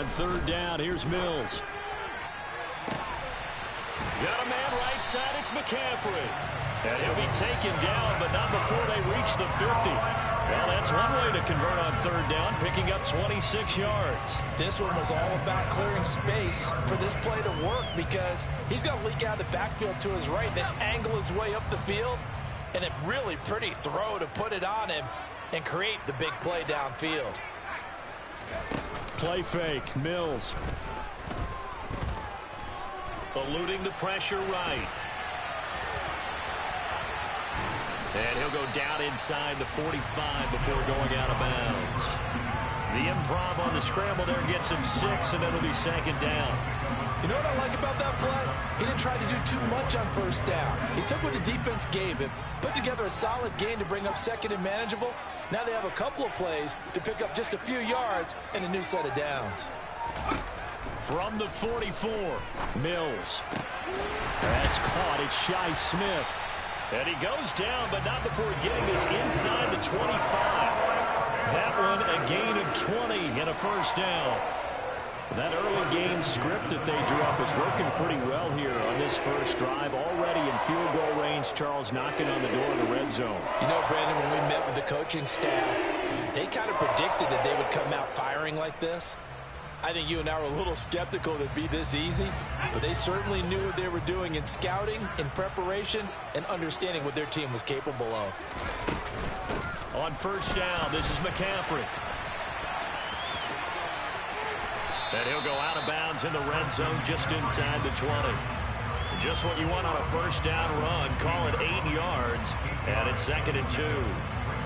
On third down, here's Mills. Got a man right side, it's McCaffrey. And he'll be taken down, but not before they reach the 50. Well, that's one way to convert on third down, picking up 26 yards. This one was all about clearing space for this play to work because he's going to leak out of the backfield to his right, then angle his way up the field, and a really pretty throw to put it on him and create the big play downfield. Play fake, Mills. Eluding the pressure right. And he'll go down inside the 45 before going out of bounds. The improv on the scramble there gets him 6, and it'll be second down. You know what I like about that play? He didn't try to do too much on first down. He took what the defense gave him, put together a solid gain to bring up second and manageable. Now they have a couple of plays to pick up just a few yards and a new set of downs. From the 44, Mills. That's caught. It's Shi Smith. And he goes down, but not before getting this inside the 25. That one a gain of 20 and a first down. That early game script that they drew up is working pretty well here on this first drive. Already in field goal range, Charles knocking on the door of the red zone. You know, Brandon, when we met with the coaching staff, they kind of predicted that they would come out firing like this. I think you and I were a little skeptical that it'd be this easy, but they certainly knew what they were doing in scouting, in preparation, and understanding what their team was capable of. On first down, this is McCaffrey. And he'll go out of bounds in the red zone just inside the 20. Just what you want on a first down run. Call it 8 yards, and it's 2nd and 2.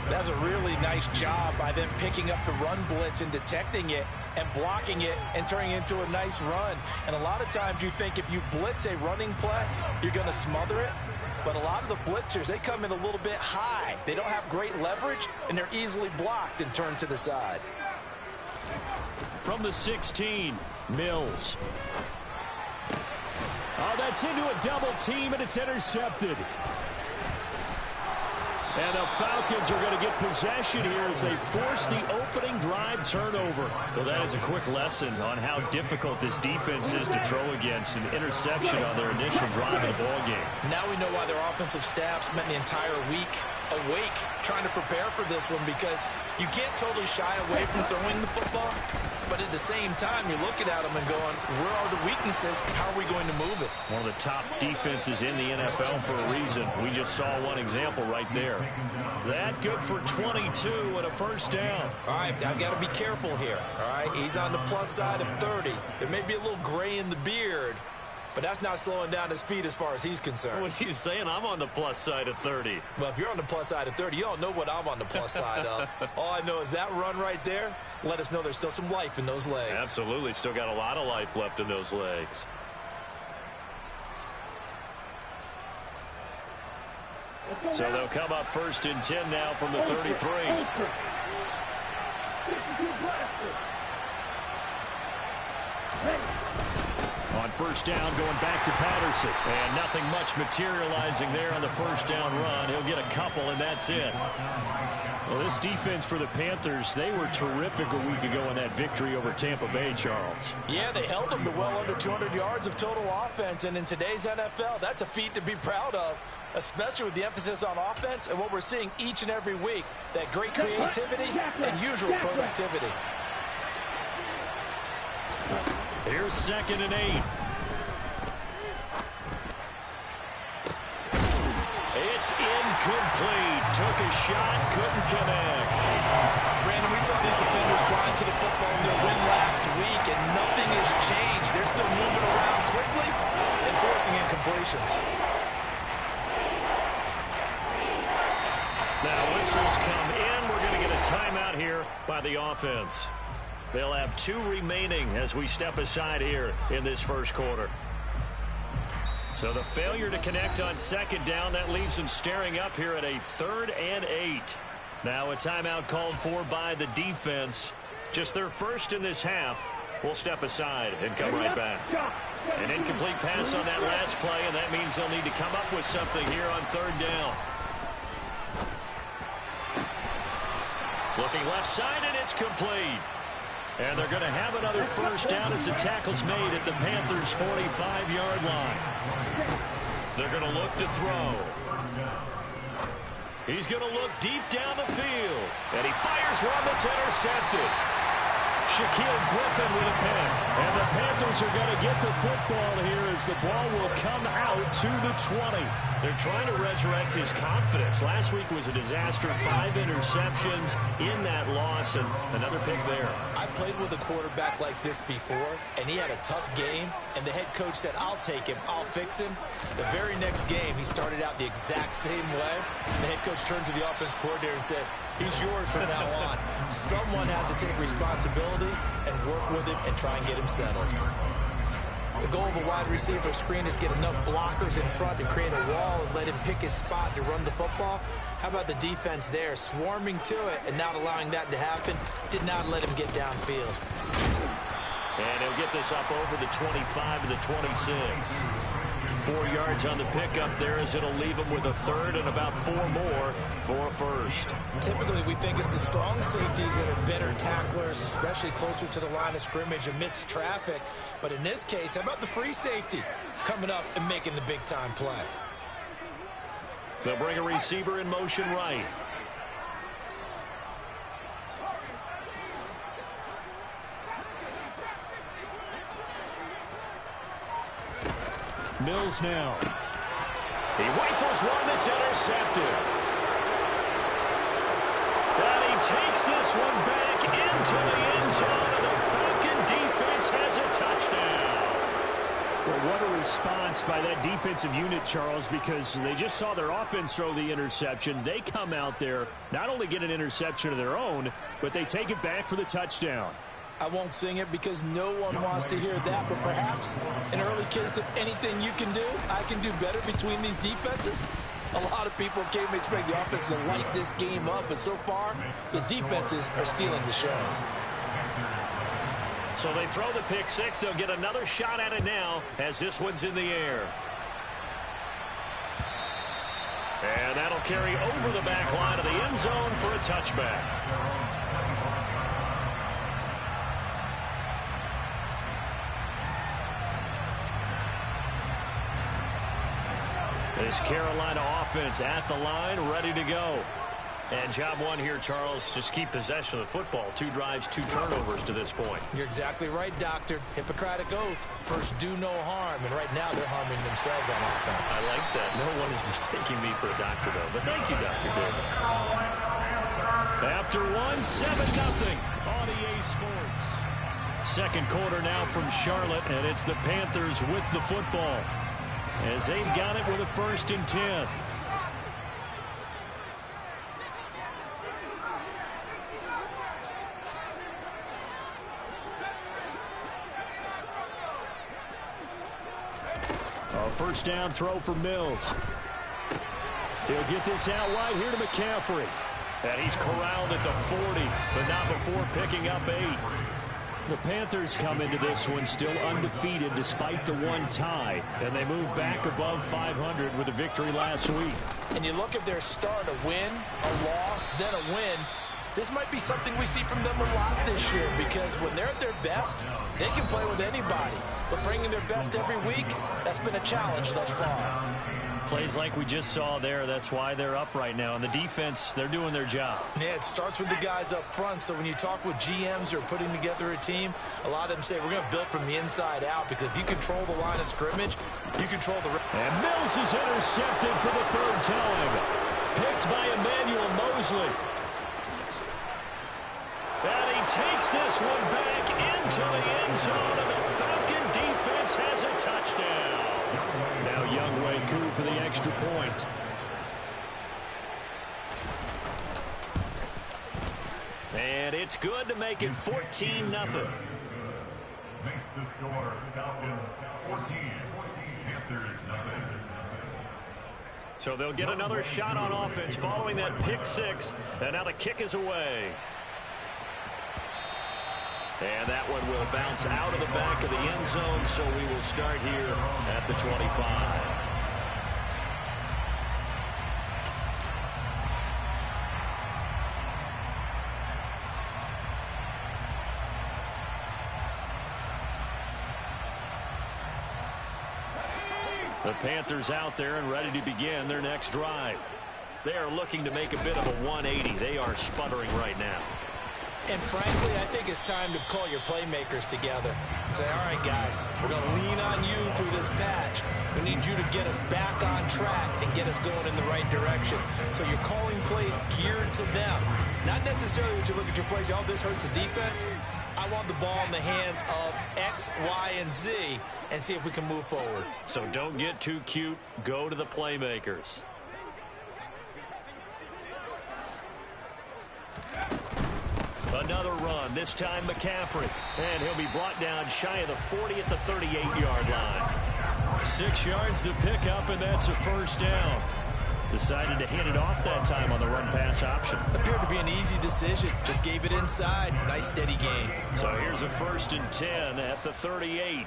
That's a really nice job by them picking up the run blitz and detecting it and blocking it and turning it into a nice run. And a lot of times you think if you blitz a running play, you're going to smother it. But a lot of the blitzers, they come in a little bit high. They don't have great leverage, and they're easily blocked and turned to the side. From the 16, Mills. Oh, that's into a double team, and it's intercepted. And the Falcons are going to get possession here as they force the opening drive turnover. Well, that is a quick lesson on how difficult this defense is to throw against. An interception on their initial drive of the ballgame. Now we know why their offensive staff spent the entire week awake trying to prepare for this one, because you can't totally shy away from throwing the football. But at the same time, you're looking at them and going, where are the weaknesses? How are we going to move it? One of the top defenses in the NFL for a reason. We just saw one example right there. That good for 22 and a first down. All right, I've got to be careful here. All right, he's on the plus side of 30. There may be a little gray in the beard, but that's not slowing down his feet as far as he's concerned. What are you saying? I'm on the plus side of 30. Well, if you're on the plus side of 30, you don't know what I'm on the plus side of. All I know is that run right there let us know there's still some life in those legs. Absolutely. Still got a lot of life left in those legs. So they'll come up 1st and 10 now from the 33. On first down, going back to Patterson. And nothing much materializing there on the first down run. He'll get a couple, and that's it. Well, this defense for the Panthers, they were terrific a week ago in that victory over Tampa Bay, Charles. Yeah, they held them to well under 200 yards of total offense, and in today's NFL, that's a feat to be proud of, especially with the emphasis on offense and what we're seeing each and every week, that great creativity and usual productivity. Here's 2nd and 8. It's incomplete. Took a shot, couldn't connect. Brandon, we saw these defenders flying to the football in their win last week, and nothing has changed. They're still moving around quickly and forcing incompletions. Now whistles come in. We're going to get a timeout here by the offense. They'll have 2 remaining as we step aside here in this first quarter. So the failure to connect on 2nd down, that leaves them staring up here at a 3rd and 8. Now a timeout called for by the defense. Just their first in this half. We'll step aside and come right back. An incomplete pass on that last play, and that means they'll need to come up with something here on 3rd down. Looking left side, and it's complete. And they're going to have another first down as the tackle's made at the Panthers' 45-yard line. They're going to look to throw. He's going to look deep down the field. And he fires one that's intercepted. Shaquille Griffin with a pick. And the Panthers are going to get the football here as the ball will come out to the 20. They're trying to resurrect his confidence. Last week was a disaster. 5 interceptions in that loss, and another pick there. I played with a quarterback like this before, and he had a tough game, and the head coach said, I'll take him, I'll fix him. The very next game, he started out the exact same way. And the head coach turned to the offense coordinator and said, he's yours from now on. Someone has to take responsibility and work with him and try and get him settled. The goal of a wide receiver screen is get enough blockers in front to create a wall and let him pick his spot to run the football. How about the defense there, swarming to it and not allowing that to happen? Did not let him get downfield. And he'll get this up over the 25 to the 26. 4 yards on the pickup there as it'll leave him with a third and about 4 more for a first. Typically, we think it's the strong safeties that are better tacklers, especially closer to the line of scrimmage amidst traffic. But in this case, how about the free safety coming up and making the big-time play? They'll bring a receiver in motion right. Mills now. He rifles one that's intercepted. And he takes this one back into the end zone, and the Falcon defense has a touchdown. Well, what a response by that defensive unit, Charles, because they just saw their offense throw the interception. They come out there, not only get an interception of their own, but they take it back for the touchdown. I won't sing it because no one wants to hear that, but perhaps an early case of anything you can do, I can do better between these defenses. A lot of people came to expect the offense to light this game up, but so far, the defenses are stealing the show. So they throw the pick six. They'll get another shot at it now as this one's in the air. And that'll carry over the back line of the end zone for a touchback. This Carolina offense at the line, ready to go. And job one here, Charles, just keep possession of the football. 2 drives, 2 turnovers to this point. You're exactly right, Doctor. Hippocratic oath. First, do no harm. And right now, they're harming themselves on offense. I like that. No one is mistaking me for a doctor, though. But thank you, Dr. Davis. After 7-0 on EA Sports. Second quarter now from Charlotte, and it's the Panthers with the football, as they've got it with a 1st and 10. A first down throw for Mills. He'll get this out wide here to McCaffrey. And he's corralled at the 40, but not before picking up 8. The Panthers come into this one still undefeated despite the 1 tie, and they move back above 500 with a victory last week. And you look at their start, a win, a loss, then a win. This might be something we see from them a lot this year, because when they're at their best, they can play with anybody. But bringing their best every week, that's been a challenge thus far. Plays like we just saw there, that's why they're up right now. And the defense, they're doing their job. Yeah, it starts with the guys up front. So when you talk with GMs who are putting together a team, a lot of them say we're going to build from the inside out, because if you control the line of scrimmage, you control the... And Mills is intercepted for the 3rd time. Picked by Emmanuel Mosley. And he takes this one back into the end zone, and the Falcon defense has a touchdown. Now Younghoe Koo for the extra point. And it's good to make it 14-0. Makes the score Falcons 14, Panthers 0. So they'll get another shot on offense following that pick 6, and now the kick is away. And that one will bounce out of the back of the end zone, so we will start here at the 25. The Panthers out there and ready to begin their next drive. They are looking to make a bit of a 180. They are sputtering right now. And frankly, I think it's time to call your playmakers together and say, all right, guys, we're going to lean on you through this patch. We need you to get us back on track and get us going in the right direction. So you're calling plays geared to them. Not necessarily when you look at your plays, oh, this hurts the defense. I want the ball in the hands of X, Y, and Z and see if we can move forward. So don't get too cute. Go to the playmakers. Another run, this time McCaffrey. And he'll be brought down shy of the 40 at the 38-yard line. 6 yards to pick up, and that's a first down. Decided to hand it off that time on the run-pass option. Appeared to be an easy decision. Just gave it inside. Nice, steady gain. So here's a 1st and 10 at the 38.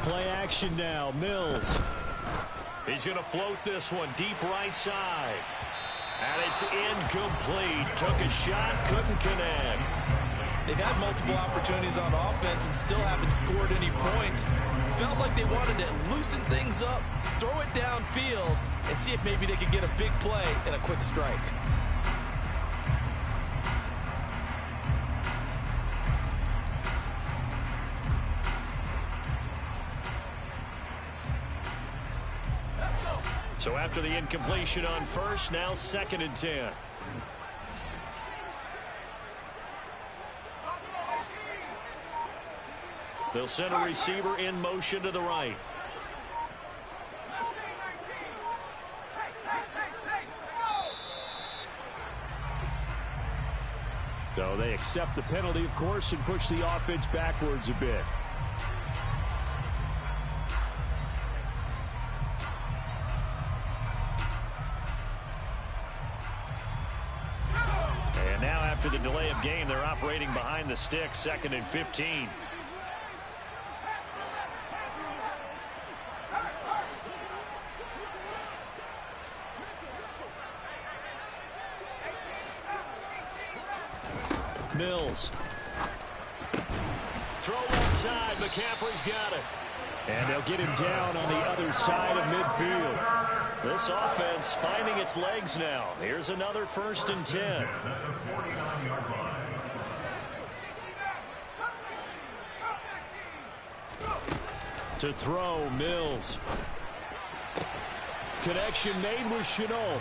Play action now. Mills. He's going to float this one deep right side. And it's incomplete. Took a shot, couldn't connect. They've had multiple opportunities on offense and still haven't scored any points. Felt like they wanted to loosen things up, throw it downfield, and see if maybe they could get a big play and a quick strike. So after the incompletion on first, now 2nd and 10. They'll send a receiver in motion to the right. So they accept the penalty, of course, and push the offense backwards a bit. And now after the delay of game, they're operating behind the sticks, 2nd and 15. Mills. Throw left side. McCaffrey's got it. And they'll get him down on the other side of midfield. This offense finding its legs now. Here's another 1st and 10. To throw, Mills. Connection made with Shenault.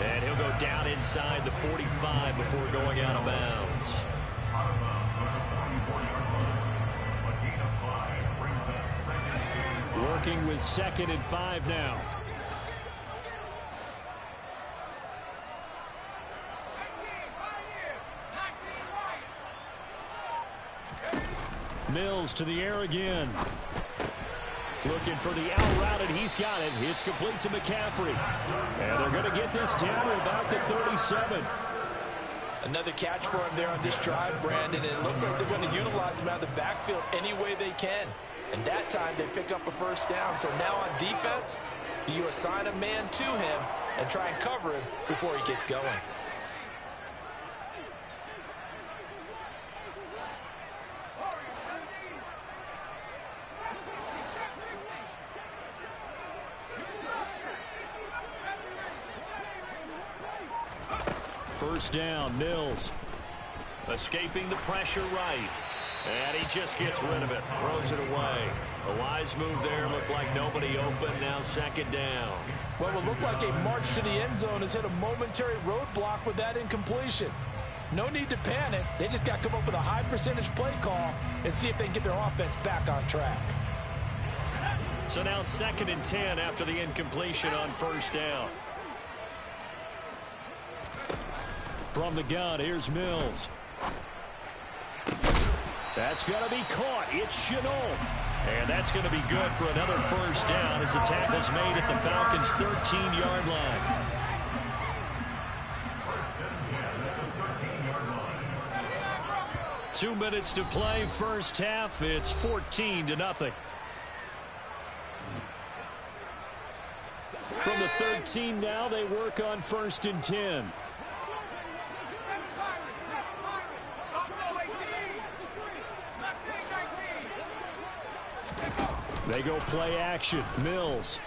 And he'll go down inside the 45 before going out of bounds. Working with 2nd and 5 now. Mills to the air again. Looking for the out route, and he's got it. It's complete to McCaffrey. And they're going to get this down at about the 37. Another catch for him there on this drive, Brandon. And it looks like they're going to utilize him out of the backfield any way they can. And that time they pick up a first down. So now on defense, do you assign a man to him and try and cover him before he gets going? First down, Mills. Escaping the pressure right. And he just gets rid of it. Throws it away. A wise move there. Looked like nobody open. Now 2nd down. What will look like a march to the end zone has hit a momentary roadblock with that incompletion. No need to panic. They just got to come up with a high percentage play call and see if they can get their offense back on track. So now 2nd and 10 after the incompletion on 1st down. From the gun, here's Mills. That's going to be caught. It's Shenault. And that's going to be good for another first down as the tackle's made at the Falcons' 13-yard line. Two minutes to play, first half. It's 14-0. From the 13 now, they work on 1st and 10. They go play action. Mills.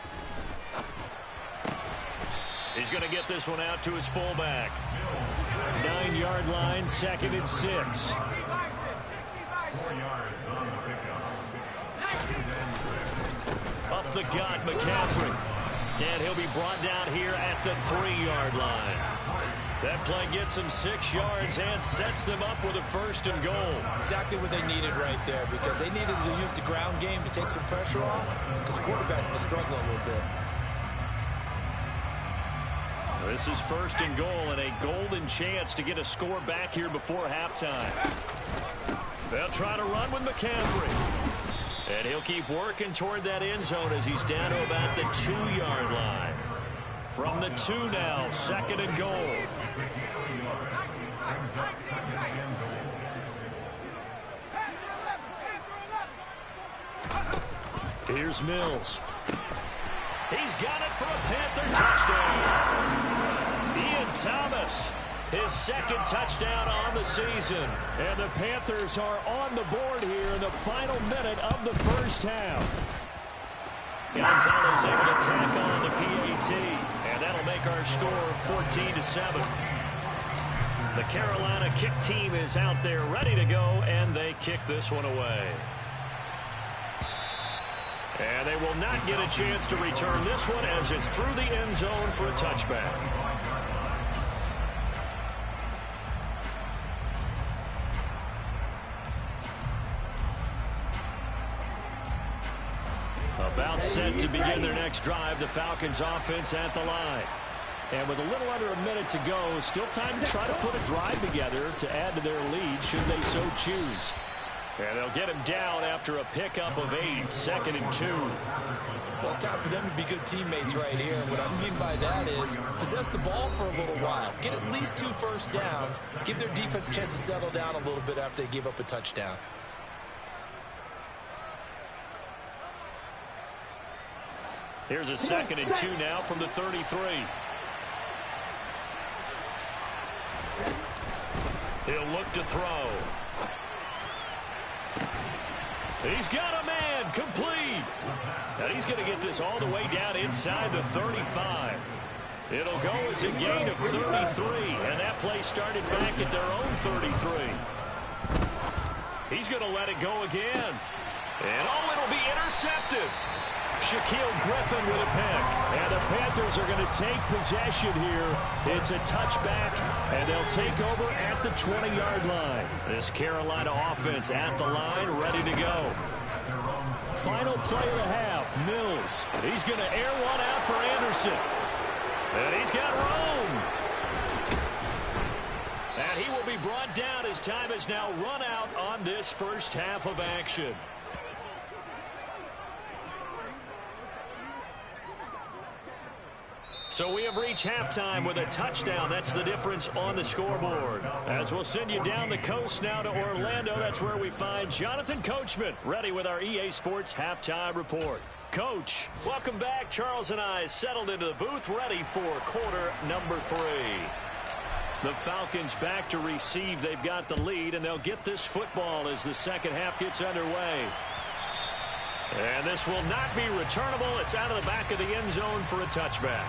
He's going to get this one out to his fullback. 9-yard line, 2nd and 6. 4 yards on the pickup. Up the gut, McCaffrey. And he'll be brought down here at the 3-yard line. That play gets them 6 yards and sets them up with a 1st and goal. Exactly what they needed right there, because they needed to use the ground game to take some pressure off, because the quarterback's been struggling a little bit. This is 1st and goal and a golden chance to get a score back here before halftime. They'll try to run with McCaffrey. And he'll keep working toward that end zone as he's down to about the 2-yard line. From the 2 now, 2nd and goal. Here's Mills. He's got it for a Panther touchdown. Ian Thomas, his 2nd touchdown on the season. And the Panthers are on the board here in the final minute of the 1st half. Gonzalez able to tack on the PAT, and that'll make our score 14-7. The Carolina kick team is out there ready to go, and they kick this one away. And they will not get a chance to return this one as it's through the end zone for a touchback. About set to begin their next drive, the Falcons offense at the line. And with a little under a minute to go, still time to try to put a drive together to add to their lead should they so choose. And they'll get him down after a pickup of 8, 2nd and 2. Well, it's time for them to be good teammates right here. And what I mean by that is possess the ball for a little while. Get at least 2 first downs. Give their defense a chance to settle down a little bit after they give up a touchdown. Here's a 2nd and 2 now from the 33. He'll look to throw. He's got a man, complete. And he's going to get this all the way down inside the 35. It'll go as a gain of 33, and that play started back at their own 33. He's going to let it go again. And oh, it'll be intercepted. Shaquill Griffin with a pick. And the Panthers are going to take possession here. It's a touchback, and they'll take over at the 20-yard line. This Carolina offense at the line, ready to go. Final play of the half, Mills. He's going to air one out for Anderson. And he's got room. And he will be brought down as time has now run out on this 1st half of action. So we have reached halftime with a touchdown. That's the difference on the scoreboard. As we'll send you down the coast now to Orlando, that's where we find Jonathan Coachman, ready with our EA Sports Halftime Report. Coach, welcome back. Charles and I settled into the booth, ready for quarter number 3. The Falcons back to receive. They've got the lead, and they'll get this football as the 2nd half gets underway. And this will not be returnable. It's out of the back of the end zone for a touchback.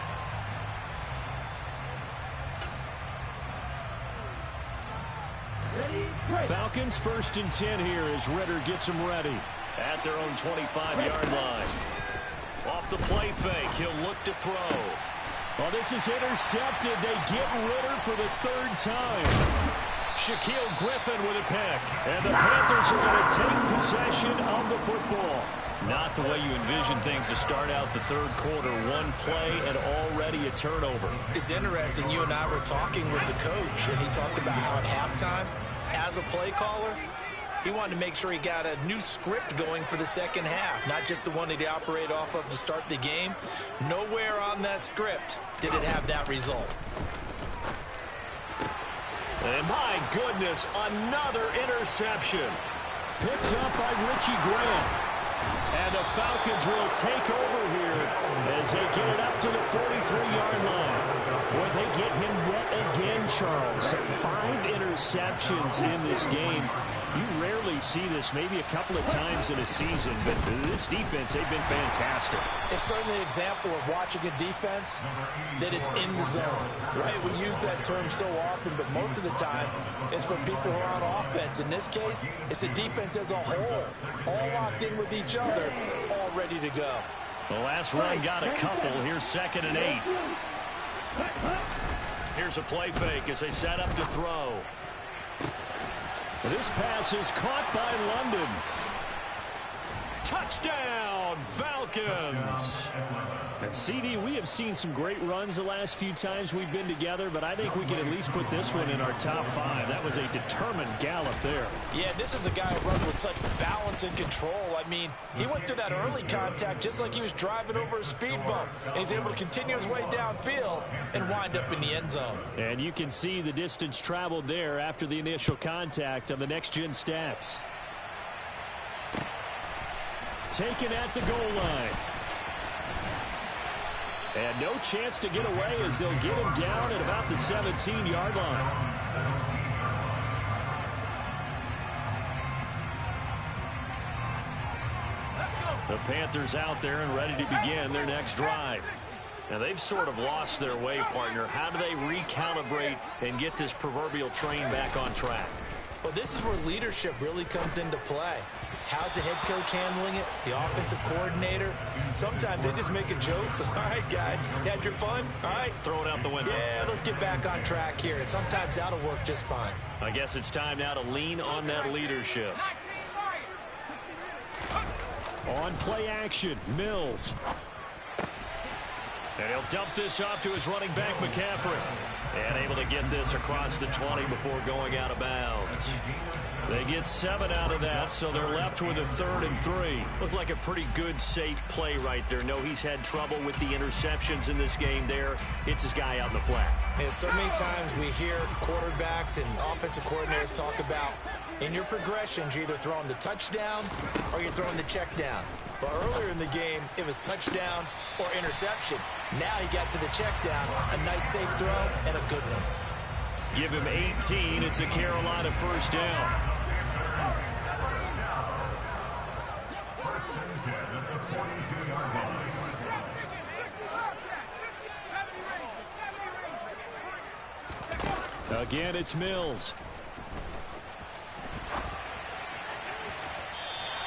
Falcons 1st and 10 here as Ridder gets them ready. At their own 25-yard line. Off the play fake, he'll look to throw. Well, this is intercepted. They get Ridder for the 3rd time. Shaquill Griffin with a pick. And the Panthers are going to take possession of the football. Not the way you envision things to start out the 3rd quarter. One play and already a turnover. It's interesting. You and I were talking with the coach, and he talked about how at halftime, as a play caller, he wanted to make sure he got a new script going for the 2nd half, not just the one that he operated off of to start the game. Nowhere on that script did it have that result. And my goodness, another interception. Picked up by Richie Grant. And the Falcons will take over here as they get it up to the 43-yard line. Boy, they get him yet again, Charles. 5 interceptions in this game. You rarely see this, maybe a couple of times in a season, but this defense, they've been fantastic. It's certainly an example of watching a defense that is in the zone, right? We use that term so often, but most of the time it's for people who are on offense. In this case, it's a defense as a whole, all locked in with each other, all ready to go. The last run got a couple. Here's 2nd and 8. Here's a play fake as they set up to throw. This pass is caught by London. Touchdown, Falcons. And CD, we have seen some great runs the last few times we've been together, but I think we can at least put this one in our top 5. That was a determined gallop there. Yeah, this is a guy who runs with such balance and control. I mean, he went through that early contact just like he was driving over a speed bump. And he's able to continue his way downfield and wind up in the end zone. And you can see the distance traveled there after the initial contact on the next-gen stats. Taken at the goal line. And no chance to get away as they'll get him down at about the 17-yard line. The Panthers out there and ready to begin their next drive. Now, they've sort of lost their way, partner. How do they recalibrate and get this proverbial train back on track? Well, this is where leadership really comes into play. How's the head coach handling it? The offensive coordinator? Sometimes they just make a joke. All right, guys, you had your fun? All right. Throw it out the window. Yeah, let's get back on track here. And sometimes that'll work just fine. I guess it's time now to lean on that leadership. On play action, Mills. And he'll dump this off to his running back, McCaffrey. And able to get this across the 20 before going out of bounds. They get 7 out of that, so they're left with a 3rd and 3. Looked like a pretty good, safe play right there. No, he's had trouble with the interceptions in this game there. Hits his guy out in the flat. Yeah, so many times we hear quarterbacks and offensive coordinators talk about in your progressions, you're either throwing the touchdown or you're throwing the check down. But earlier in the game, it was touchdown or interception. Now he got to the check down, a nice safe throw, and a good one. Give him 18. It's a Carolina first down. Again, it's Mills.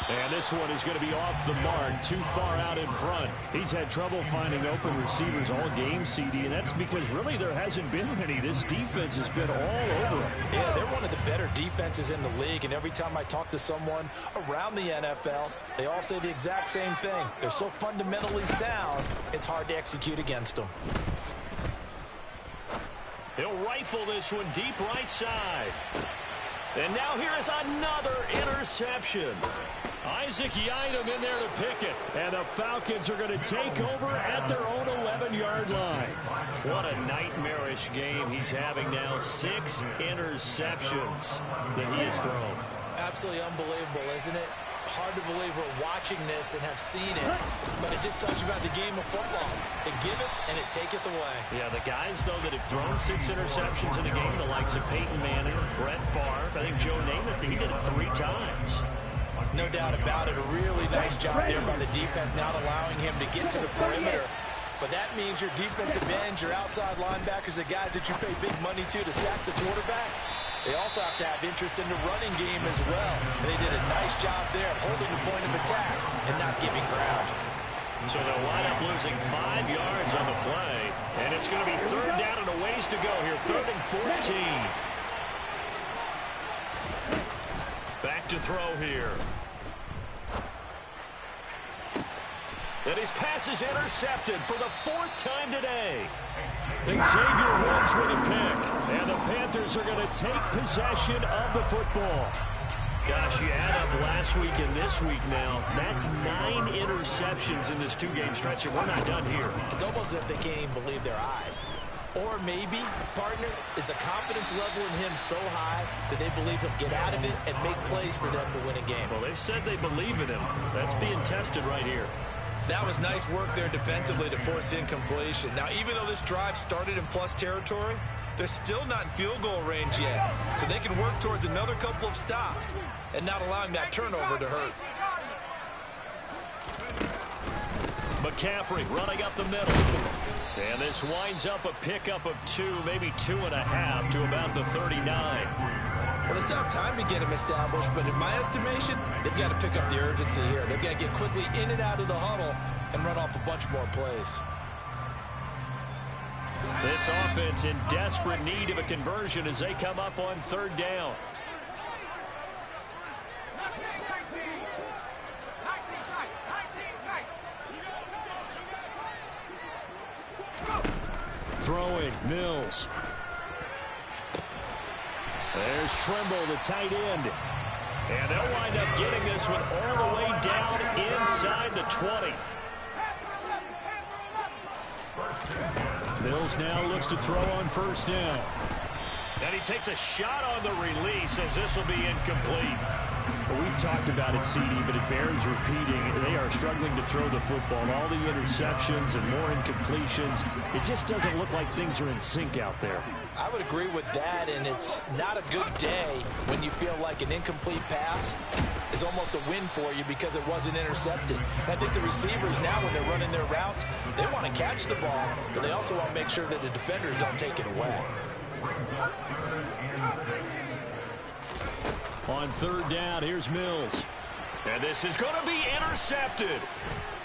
And this one is going to be off the mark, too far out in front. He's had trouble finding open receivers all game, CD, and that's because really there hasn't been many. This defense has been all over him. Yeah, they're one of the better defenses in the league, and every time I talk to someone around the NFL, they all say the exact same thing. They're so fundamentally sound, it's hard to execute against them. He'll rifle this one deep right side. And now here is another interception. Isaac Yiadom in there to pick it. And the Falcons are going to take over at their own 11-yard line. What a nightmarish game he's having now. 6 interceptions that he has thrown. Absolutely unbelievable, isn't it? Hard to believe we're watching this and have seen it, but it just tells you about the game of football. It giveth and it taketh away. Yeah, the guys, though, that have thrown 6 interceptions in a game, the likes of Peyton Manning, Brett Favre, I think Joe Namath, he did it 3 times. No doubt about it. A really nice job there by the defense, not allowing him to get to the perimeter. But that means your defensive ends, your outside linebackers, the guys that you pay big money to sack the quarterback, they also have to have interest in the running game as well. And they did a nice job there of holding the point of attack and not giving ground. So they'll wind up losing 5 yards on the play. And it's going to be 3rd down and a ways to go here. 3rd and 14. Back to throw here. And his pass is intercepted for the 4th time today. Xavier Woods with a pick. And the Panthers are going to take possession of the football. Gosh, you add up last week and this week now. That's 9 interceptions in this 2-game stretch, and we're not done here. It's almost as if they can't even believe their eyes. Or maybe, partner, is the confidence level in him so high that they believe he'll get out of it and make plays for them to win a game. Well, they've said they believe in him. That's being tested right here. That was nice work there defensively to force incompletion. Now, even though this drive started in plus territory, they're still not in field goal range yet. So they can work towards another couple of stops and not allowing that turnover to hurt. McCaffrey running up the middle. And this winds up a pickup of 2, maybe 2.5 to about the 39. Well, they still have time to get him established, but in my estimation, they've got to pick up the urgency here. They've got to get quickly in and out of the huddle and run off a bunch more plays. This offense in desperate need of a conversion as they come up on 3rd down. Throwing, Mills. There's Trimble, the tight end. And they'll wind up getting this one all the way down inside the 20. Mills now looks to throw on 1st down. And he takes a shot on the release as this will be incomplete. Well, we've talked about it, CD, but it bears repeating. They are struggling to throw the football. All the interceptions and more incompletions. It just doesn't look like things are in sync out there. I would agree with that, and it's not a good day when you feel like an incomplete pass is almost a win for you because it wasn't intercepted. I think the receivers now, when they're running their routes, they want to catch the ball, but they also want to make sure that the defenders don't take it away. On 3rd down, here's Mills. And this is going to be intercepted.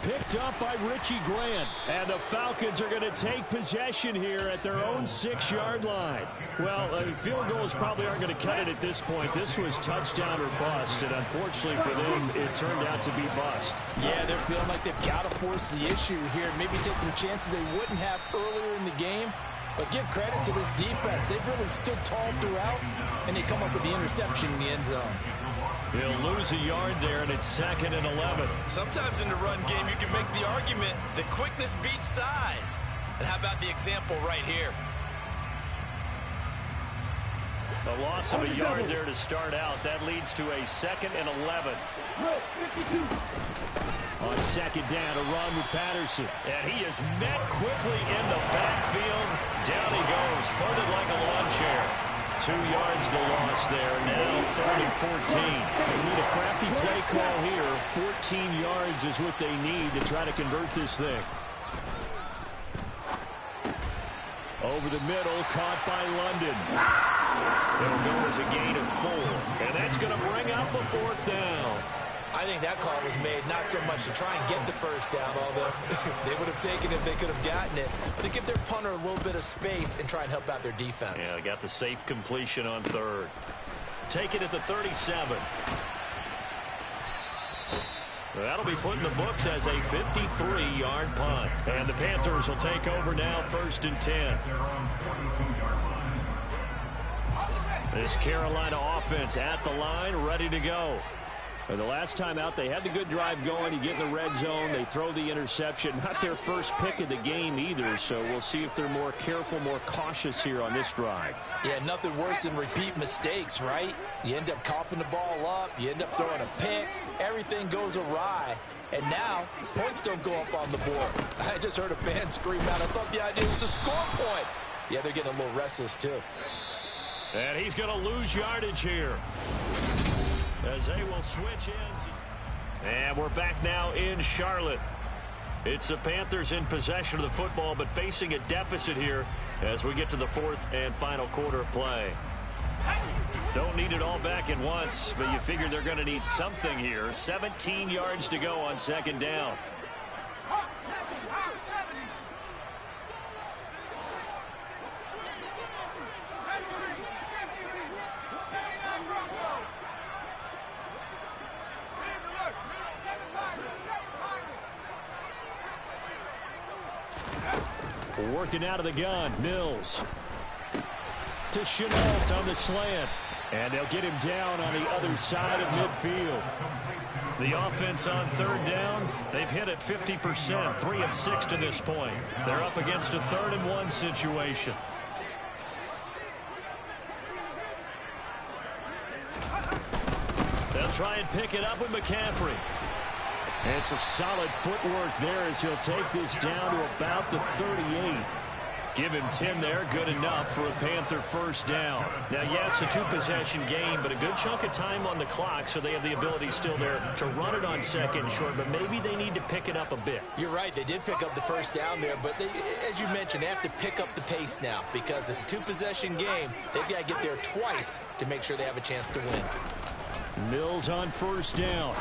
Picked up by Richie Grant. And the Falcons are going to take possession here at their own 6-yard line. Well, field goals probably aren't going to cut it at this point. This was touchdown or bust, and unfortunately for them, it turned out to be bust. Yeah, they're feeling like they've got to force the issue here. Maybe take some chances they wouldn't have earlier in the game. But give credit to this defense. They've really stood tall throughout, and they come up with the interception in the end zone. He'll lose a yard there, and it's 2nd and 11. Sometimes in the run game, you can make the argument that quickness beats size. And how about the example right here? A loss of a yard there to start out. That leads to a 2nd and 11. On 2nd down, a run with Patterson. And he is met quickly in the backfield. Down he goes, floated like a lawn chair. 2 yards the loss there. Now 3rd and 14. They need a crafty play call here. 14 yards is what they need to try to convert this thing. Over the middle, caught by London. It'll go as a gain of 4. And that's going to bring up a 4th down. I think that call was made not so much to try and get the 1st down, although they would have taken it if they could have gotten it, but to give their punter a little bit of space and try and help out their defense. Yeah, they got the safe completion on 3rd. Take it at the 37. That'll be put in the books as a 53-yard punt. And the Panthers will take over now, 1st and 10. This Carolina offense at the line, ready to go. The last time out, they had the good drive going. You get in the red zone, they throw the interception. Not their first pick of the game either, so we'll see if they're more careful, more cautious here on this drive. Yeah, nothing worse than repeat mistakes, right? You end up coughing the ball up, you end up throwing a pick, everything goes awry. And now, points don't go up on the board. I just heard a fan scream out, I thought the idea was to score points. Yeah, they're getting a little restless too. And he's going to lose yardage here as they will switch ends. And we're back now in Charlotte. It's the Panthers in possession of the football, but facing a deficit here as we get to the 4th and final quarter of play. Don't need it all back at once, but you figure they're going to need something here. 17 yards to go on 2nd down. Working out of the gun, Mills. To Chenault on the slant. And they'll get him down on the other side of midfield. The offense on 3rd down, they've hit it 50%, 3 of 6 to this point. They're up against a 3rd and 1 situation. They'll try and pick it up with McCaffrey. And some solid footwork there as he'll take this down to about the 38. Give him 10 there, good enough for a Panther first down. Now, yes, a two-possession game, but a good chunk of time on the clock, so they have the ability still there to run it on second short, but maybe they need to pick it up a bit. You're right, they did pick up the first down there, but they, as you mentioned, they have to pick up the pace now because it's a two-possession game. They've got to get there twice to make sure they have a chance to win. Mills on first down.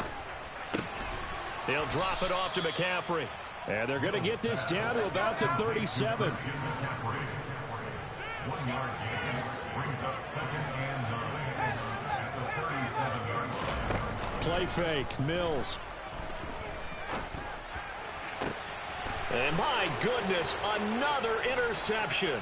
They'll drop it off to McCaffrey. And they're going to get this down to about the 37. 1 yard gain brings up 2nd and 9 at the 37-yard line. Play fake, Mills. And my goodness, another interception.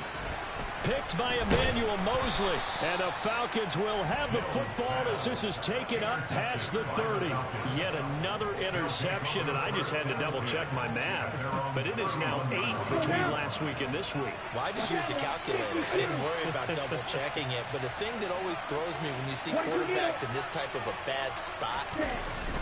Picked by Emmanuel Mosley. And the Falcons will have the football as this is taken up past the 30. Yet another interception, and I just had to double-check my math. But it is now 8 between last week and this week. Well, I just used a calculator. I didn't worry about double-checking it. But the thing that always throws me when you see quarterbacks in this type of a bad spot,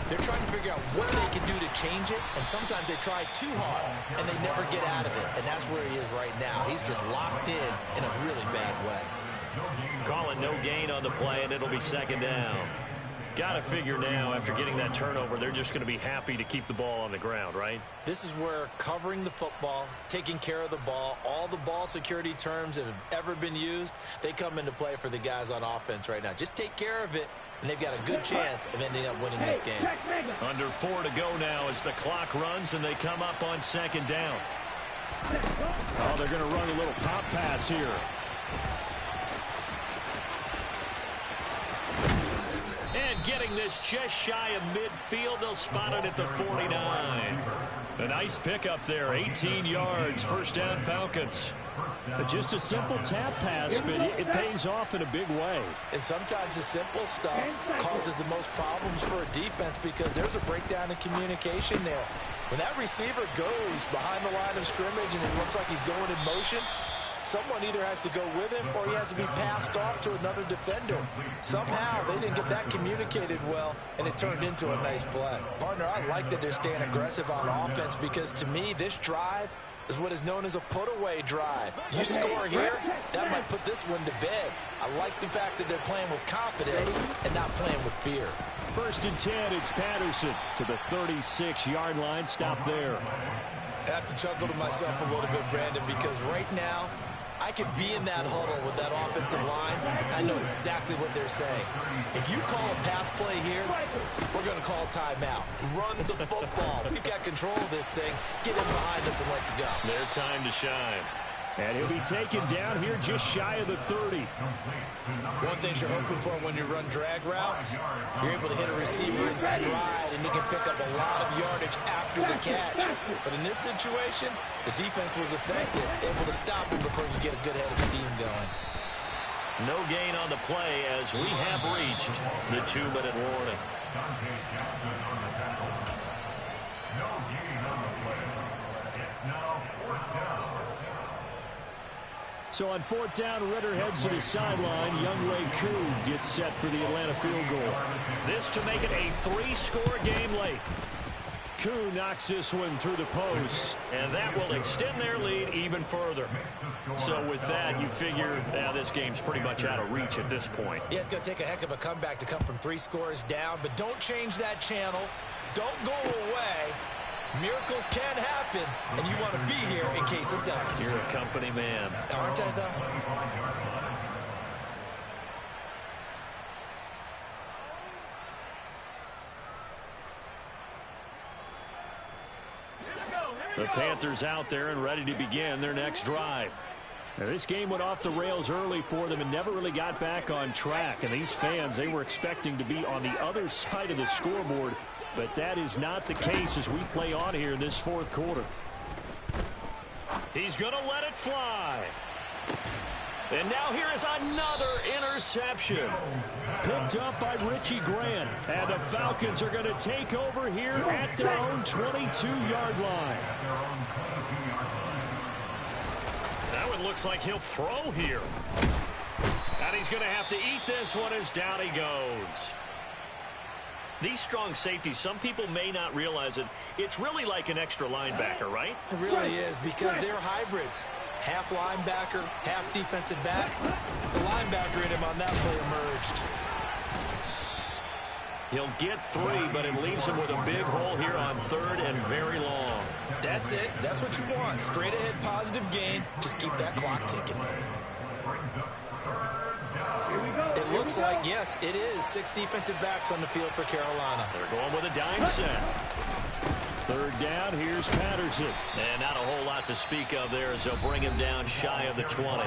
they're trying to figure out what they can do to change it, and sometimes they try too hard, and they never get out of it. And that's where he is right now. He's just locked in a really bad way. Calling no gain on the play, and it'll be second down. Got to figure now, after getting that turnover, they're just going to be happy to keep the ball on the ground, right? This is where covering the football, taking care of the ball, all the ball security terms that have ever been used, they come into play for the guys on offense right now. Just take care of it, and they've got a good chance of ending up winning this game. Under 4 to go now as the clock runs, and they come up on second down. Oh, they're going to run a little pop pass here. And getting this just shy of midfield, they'll spot it at the 49. A nice pickup there, 18 yards, first down Falcons. Just a simple tap pass, but it pays off in a big way. And sometimes the simple stuff causes the most problems for a defense because there's a breakdown in communication there. When that receiver goes behind the line of scrimmage and it looks like he's going in motion, someone either has to go with him or he has to be passed off to another defender. Somehow they didn't get that communicated well, and it turned into a nice play. Partner, I like that they're staying aggressive on offense because to me this drive is what is known as a put-away drive. You score here, that might put this one to bed. I like the fact that they're playing with confidence and not playing with fear. First and 10, it's Patterson to the 36-yard line. Stop there. I have to chuckle to myself a little bit, Brandon, because right now I could be in that huddle with that offensive line. I know exactly what they're saying. If you call a pass play here, we're going to call timeout. Run the football. We've got control of this thing. Get in behind us and let's go. Their time to shine. And he'll be taken down here just shy of the 30. One thing you're hoping for when you run drag routes, you're able to hit a receiver in stride and he can pick up a lot of yardage after the catch. But in this situation, the defense was effective, able to stop him before you get a good head of steam going. No gain on the play as we have reached the 2-minute warning. Dante Johnson on the tackle. No gain on the play. It's now 4th down. So on 4th down, Ritter heads to the sideline. Younghoe Koo gets set for the Atlanta field goal. This to make it a 3-score game late. Koo knocks this one through the post. And that will extend their lead even further. So with that, you figure now this game's pretty much out of reach at this point. Yeah, it's going to take a heck of a comeback to come from 3 scores down, but don't change that channel. Don't go away. Miracles can happen, and you want to be here in case it does. You're a company man. Aren't I, though? The Panthers out there and ready to begin their next drive. Now, this game went off the rails early for them and never really got back on track. And these fans, they were expecting to be on the other side of the scoreboard. But that is not the case as we play on here in this 4th quarter. He's going to let it fly. And now here is another interception. Picked up by Richie Grant. And the Falcons are going to take over here at their own 22-yard line. That one looks like he'll throw here. And he's going to have to eat this one as down he goes. these strong safeties, some people may not realize it. It's really like an extra linebacker, right? It really is, because they're hybrids. Half linebacker, half defensive back. The linebacker in him on that play emerged. He'll get 3, but it leaves him with a big hole here on 3rd and very long. That's it. That's what you want. Straight ahead positive gain. Just keep that clock ticking. It looks like, yes, it is 6 defensive backs on the field for Carolina. They're going with a dime set. 3rd down, here's Patterson. And not a whole lot to speak of there as they'll bring him down shy of the 20.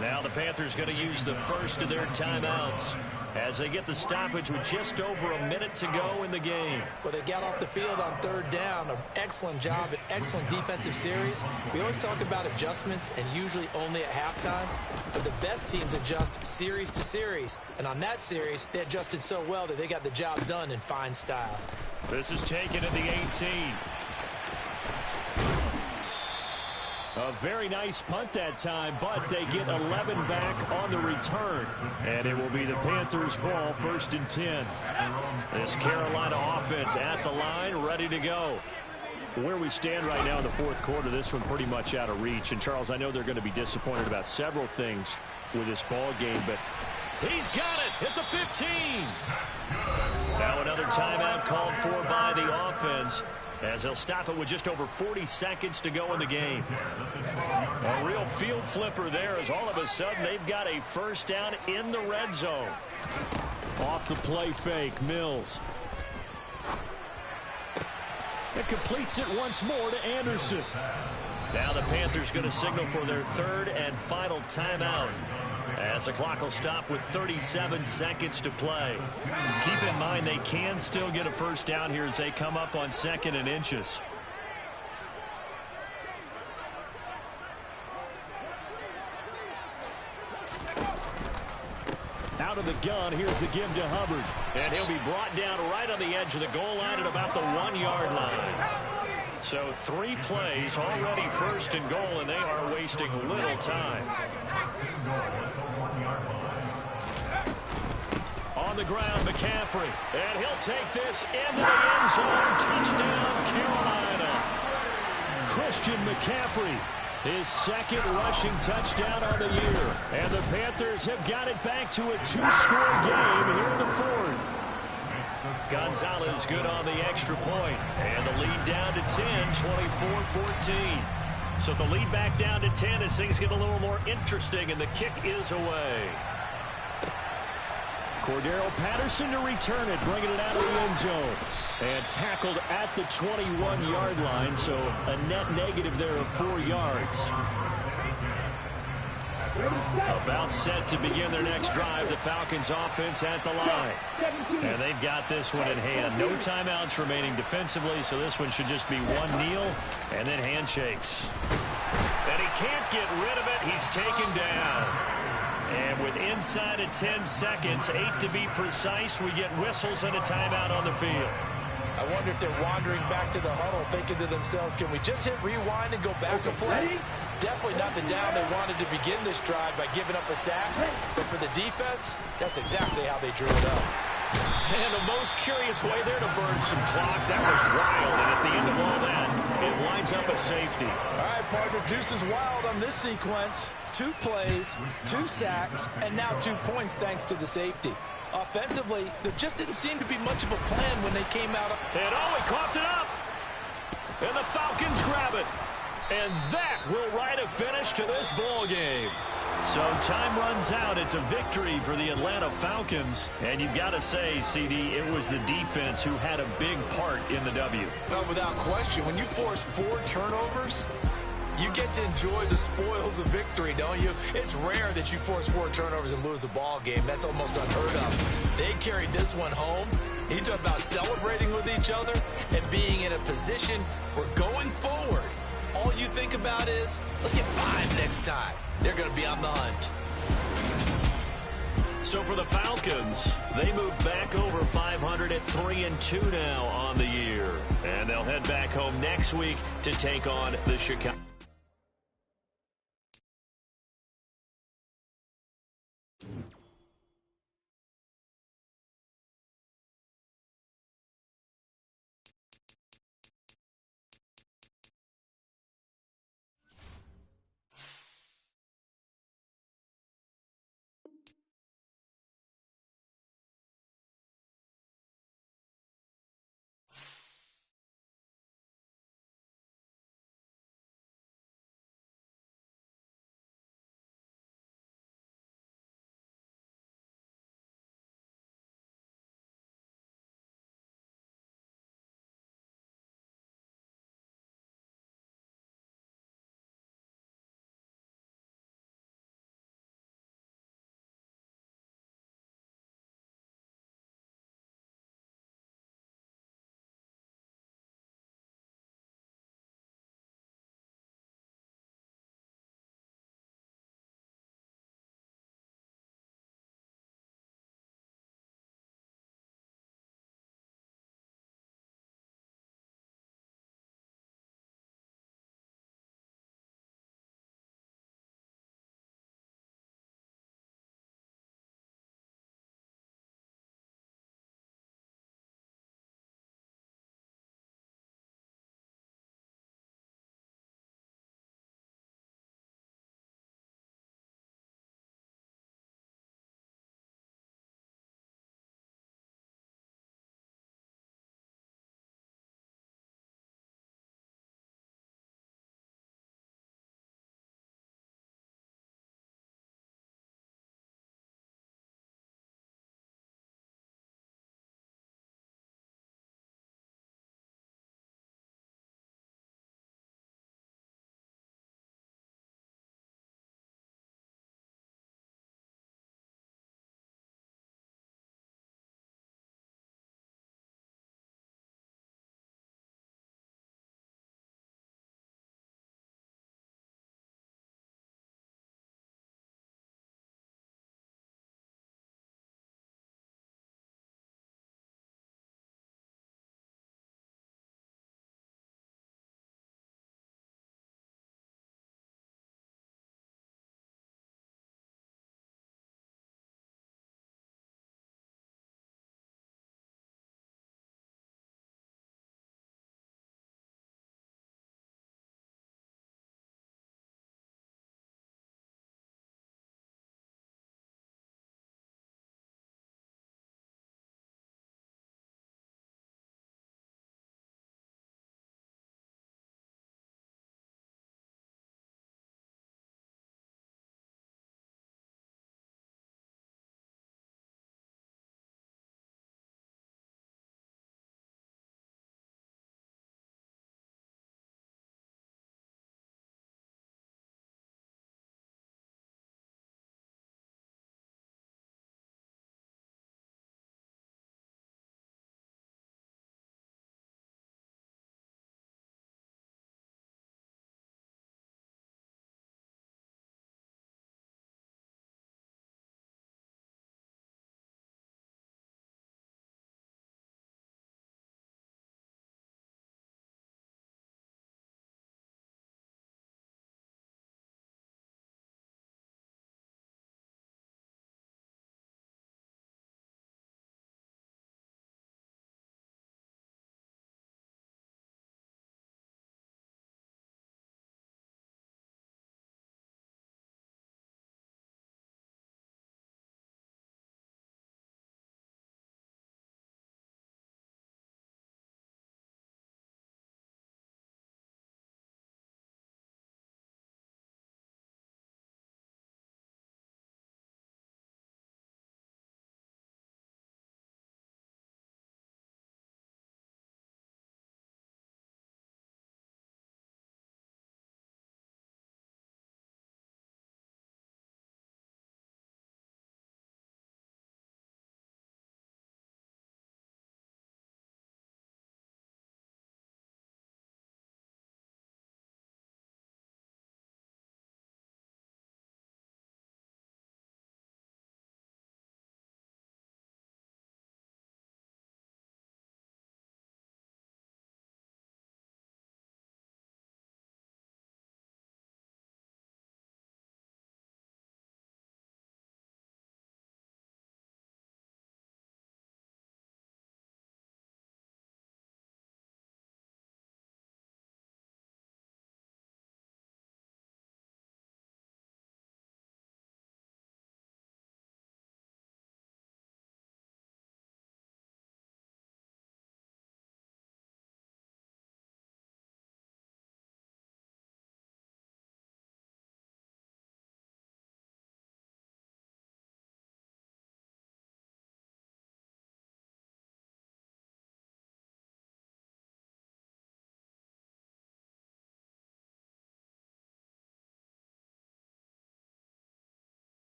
Now the Panthers going to use the first of their timeouts as they get the stoppage with just over a minute to go in the game. Well, they got off the field on 3rd down. An excellent job, an excellent defensive series. We always talk about adjustments and usually only at halftime. But the best teams adjust series to series. And on that series, they adjusted so well that they got the job done in fine style. This is taken at the 18. A very nice punt that time, but they get 11 back on the return. And it will be the Panthers' ball, 1st and 10. This Carolina offense at the line, ready to go. Where we stand right now in the 4th quarter, this one pretty much out of reach. And, Charles, I know they're going to be disappointed about several things with this ball game, but he's got it at the 15. Now another timeout called for by the offense as they'll stop it with just over 40 seconds to go in the game. A real field flipper there as all of a sudden they've got a 1st down in the red zone. Off the play fake, Mills. It completes it once more to Anderson. Now the Panthers going to signal for their 3rd and final timeout as the clock will stop with 37 seconds to play. Keep in mind they can still get a 1st down here as they come up on 2nd and inches. Out of the gun, here's the give to Hubbard. And he'll be brought down right on the edge of the goal line at about the 1-yard line. So 3 plays already 1st and goal, and they are wasting little time. On the ground, McCaffrey. And he'll take this into the end zone. Touchdown, Carolina. Christian McCaffrey, his 2nd rushing touchdown on the year. And the Panthers have got it back to a 2-score game here in the 4th. Gonzalez good on the extra point. And the lead down to 10, 24-14. So the lead back down to 10 as things get a little more interesting, and the kick is away. Cordero Patterson to return it, bringing it out of the end zone. And tackled at the 21-yard line, so a net negative there of 4 yards. About set to begin their next drive, the Falcons offense at the line. And they've got this one in hand. No timeouts remaining defensively, so this one should just be one kneel and then handshakes. And he can't get rid of it. He's taken down. And with inside of 10 seconds, 8 to be precise, we get whistles and a timeout on the field. I wonder if they're wandering back to the huddle thinking to themselves, can we just hit rewind and go back a play? Definitely not the down they wanted to begin this drive by giving up a sack. But for the defense, that's exactly how they drew it up. And the most curious way there to burn some clock. That was wild. And at the end of all that, it lines up a safety. All right, partner, deuce is wild on this sequence. 2 plays, 2 sacks, and now 2 points thanks to the safety. Offensively, there just didn't seem to be much of a plan when they came out. And he coughed it up. And the Falcons grab it. And that will write a finish to this ball game. So time runs out. It's a victory for the Atlanta Falcons. And you've got to say, CD, it was the defense who had a big part in the W. Well, without question, when you force 4 turnovers, you get to enjoy the spoils of victory, don't you? It's rare that you force 4 turnovers and lose a ball game. That's almost unheard of. They carried this one home. You talk about celebrating with each other and being in a position where going forward, all you think about is, let's get 5 next time. They're going to be on the hunt. So for the Falcons, they move back over 500 at 3-2 now on the year. And they'll head back home next week to take on the Chicago.